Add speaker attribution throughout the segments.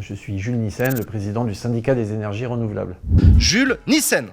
Speaker 1: Je suis Jules Nissen, le président du syndicat des énergies renouvelables.
Speaker 2: Jules Nissen.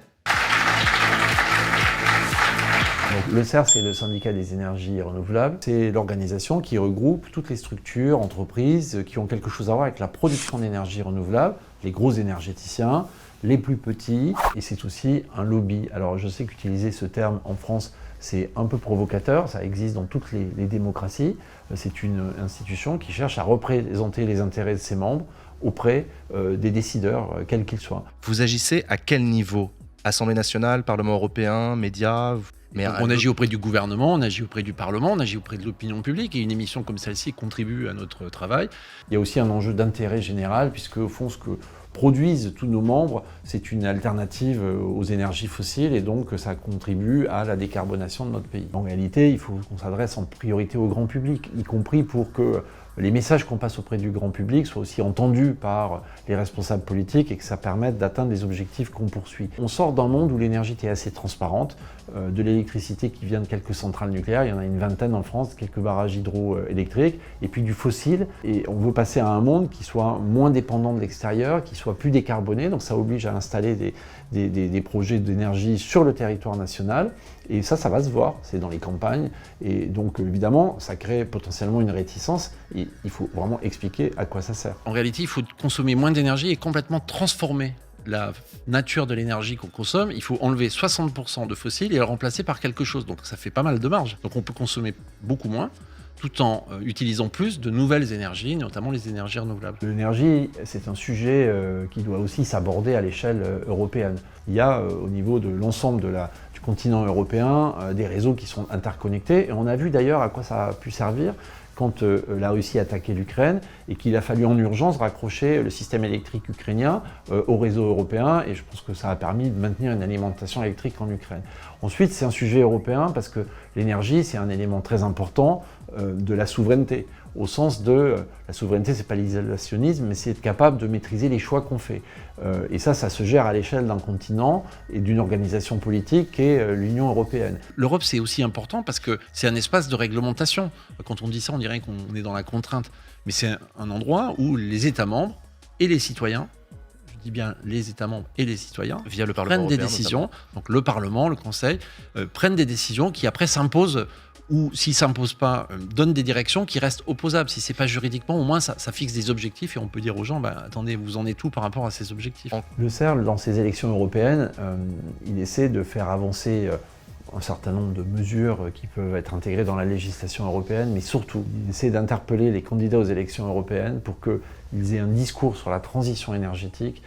Speaker 1: Donc, le CER, c'est le syndicat des énergies renouvelables. C'est l'organisation qui regroupe toutes les structures, entreprises qui ont quelque chose à voir avec la production d'énergie renouvelable, les gros énergéticiens, les plus petits, et c'est aussi un lobby. Alors je sais qu'utiliser ce terme en France, c'est un peu provocateur, ça existe dans toutes les démocraties. C'est une institution qui cherche à représenter les intérêts de ses membres auprès des décideurs, quels qu'ils soient.
Speaker 2: Vous agissez à quel niveau? Assemblée nationale, Parlement européen, médias?
Speaker 3: On agit auprès du gouvernement, on agit auprès du Parlement, on agit auprès de l'opinion publique, et une émission comme celle-ci contribue à notre travail.
Speaker 1: Il y a aussi un enjeu d'intérêt général, puisque au fond, ce que produisent tous nos membres, c'est une alternative aux énergies fossiles, et donc ça contribue à la décarbonation de notre pays. En réalité, il faut qu'on s'adresse en priorité au grand public, y compris pour que les messages qu'on passe auprès du grand public soient aussi entendus par les responsables politiques et que ça permette d'atteindre les objectifs qu'on poursuit. On sort d'un monde où l'énergie était assez transparente, de l'électricité qui vient de quelques centrales nucléaires, il y en a une vingtaine en France, quelques barrages hydroélectriques, et puis du fossile. Et on veut passer à un monde qui soit moins dépendant de l'extérieur, qui soit plus décarboné, donc ça oblige à installer des projets d'énergie sur le territoire national. Et ça va se voir, c'est dans les campagnes. Et donc évidemment, ça crée potentiellement une réticence. Et il faut vraiment expliquer à quoi ça sert.
Speaker 3: En réalité, il faut consommer moins d'énergie et complètement transformer la nature de l'énergie qu'on consomme. Il faut enlever 60% de fossiles et le remplacer par quelque chose. Donc ça fait pas mal de marge. Donc on peut consommer beaucoup moins, tout en utilisant plus de nouvelles énergies, notamment les énergies renouvelables.
Speaker 1: L'énergie, c'est un sujet qui doit aussi s'aborder à l'échelle européenne. Il y a au niveau de l'ensemble du continent européen des réseaux qui sont interconnectés, et on a vu d'ailleurs à quoi ça a pu servir quand la Russie a attaqué l'Ukraine et qu'il a fallu en urgence raccrocher le système électrique ukrainien au réseau européen, et je pense que ça a permis de maintenir une alimentation électrique en Ukraine. Ensuite, c'est un sujet européen parce que l'énergie, c'est un élément très important de la souveraineté. Au sens de la souveraineté, c'est pas l'isolationnisme, mais c'est être capable de maîtriser les choix qu'on fait. Et ça se gère à l'échelle d'un continent et d'une organisation politique qui est l'Union européenne.
Speaker 3: L'Europe, c'est aussi important parce que c'est un espace de réglementation. Quand on dit ça, on dirait qu'on est dans la contrainte. Mais c'est un endroit où les États membres et les citoyens, je dis bien les États membres et les citoyens,
Speaker 2: via le Parlement
Speaker 3: prennent des
Speaker 2: européen,
Speaker 3: décisions,
Speaker 2: notamment.
Speaker 3: donc le Parlement, le Conseil, prennent des décisions qui après s'imposent, ou s'ils ne s'imposent pas, donnent des directions qui restent opposables. Si ce n'est pas juridiquement, au moins ça fixe des objectifs et on peut dire aux gens, attendez, vous en êtes où par rapport à ces objectifs?
Speaker 1: Le CER, dans ses élections européennes, il essaie de faire avancer un certain nombre de mesures qui peuvent être intégrées dans la législation européenne, mais surtout, il essaie d'interpeller les candidats aux élections européennes pour qu'ils aient un discours sur la transition énergétique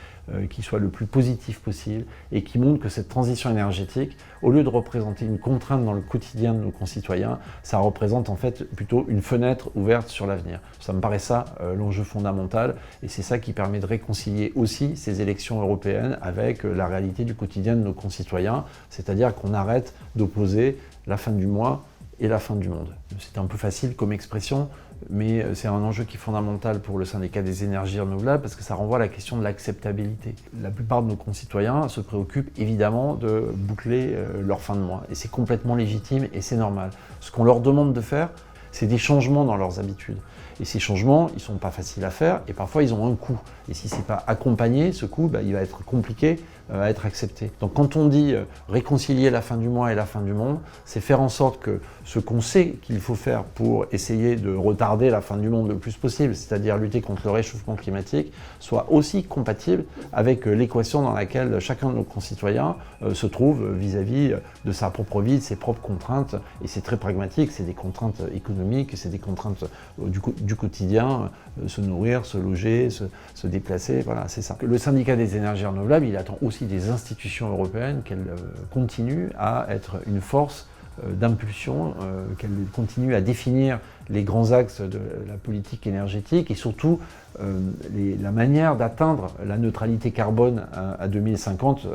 Speaker 1: qui soit le plus positif possible et qui montre que cette transition énergétique, au lieu de représenter une contrainte dans le quotidien de nos concitoyens, ça représente en fait plutôt une fenêtre ouverte sur l'avenir. Ça me paraît ça l'enjeu fondamental, et c'est ça qui permet de réconcilier aussi ces élections européennes avec la réalité du quotidien de nos concitoyens, c'est-à-dire qu'on arrête d'opposer la fin du mois et la fin du monde. C'est un peu facile comme expression, mais c'est un enjeu qui est fondamental pour le syndicat des énergies renouvelables parce que ça renvoie à la question de l'acceptabilité. La plupart de nos concitoyens se préoccupent évidemment de boucler leur fin de mois, et c'est complètement légitime et c'est normal. Ce qu'on leur demande de faire, c'est des changements dans leurs habitudes. Et ces changements, ils ne sont pas faciles à faire et parfois ils ont un coût. Et si ce n'est pas accompagné, ce coût, il va être compliqué à être accepté. Donc quand on dit réconcilier la fin du mois et la fin du monde, c'est faire en sorte que ce qu'on sait qu'il faut faire pour essayer de retarder la fin du monde le plus possible, c'est-à-dire lutter contre le réchauffement climatique, soit aussi compatible avec l'équation dans laquelle chacun de nos concitoyens se trouve vis-à-vis de sa propre vie, de ses propres contraintes. Et c'est très pragmatique, c'est des contraintes économiques, c'est des contraintes du quotidien, se nourrir, se loger, se déplacer, voilà, c'est ça. Le syndicat des énergies renouvelables, il attend aussi des institutions européennes qu'elles continuent à être une force d'impulsion, qu'elles continuent à définir les grands axes de la politique énergétique et surtout la manière d'atteindre la neutralité carbone à 2050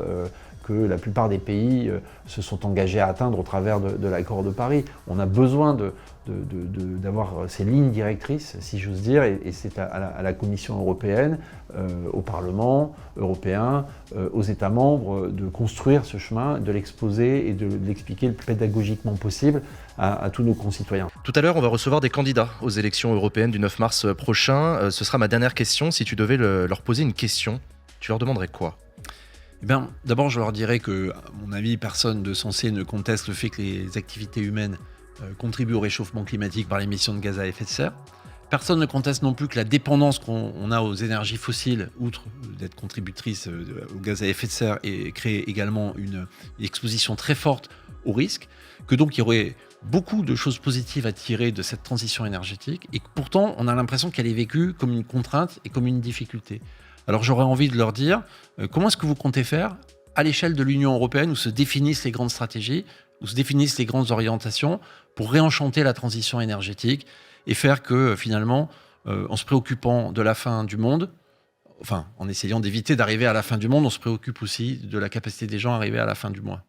Speaker 1: que la plupart des pays se sont engagés à atteindre au travers de l'accord de Paris. On a besoin d'avoir ces lignes directrices, si j'ose dire, et c'est à la Commission européenne, au Parlement européen, aux États membres, de construire ce chemin, de l'exposer et de l'expliquer le plus pédagogiquement possible à tous nos concitoyens.
Speaker 2: Tout à l'heure, on va recevoir des candidats aux élections européennes du 9 mars prochain. Ce sera ma dernière question. Si tu devais leur poser une question, tu leur demanderais quoi ?
Speaker 3: Eh bien, d'abord, je leur dirais que, à mon avis, personne de sensé ne conteste le fait que les activités humaines contribuent au réchauffement climatique par l'émission de gaz à effet de serre. Personne ne conteste non plus que la dépendance qu'on a aux énergies fossiles, outre d'être contributrice au gaz à effet de serre, et crée également une exposition très forte aux risques, que donc il y aurait beaucoup de choses positives à tirer de cette transition énergétique, et que pourtant on a l'impression qu'elle est vécue comme une contrainte et comme une difficulté. Alors j'aurais envie de leur dire, comment est-ce que vous comptez faire à l'échelle de l'Union européenne où se définissent les grandes stratégies, où se définissent les grandes orientations pour réenchanter la transition énergétique et faire que finalement, en se préoccupant de la fin du monde, enfin en essayant d'éviter d'arriver à la fin du monde, on se préoccupe aussi de la capacité des gens à arriver à la fin du mois.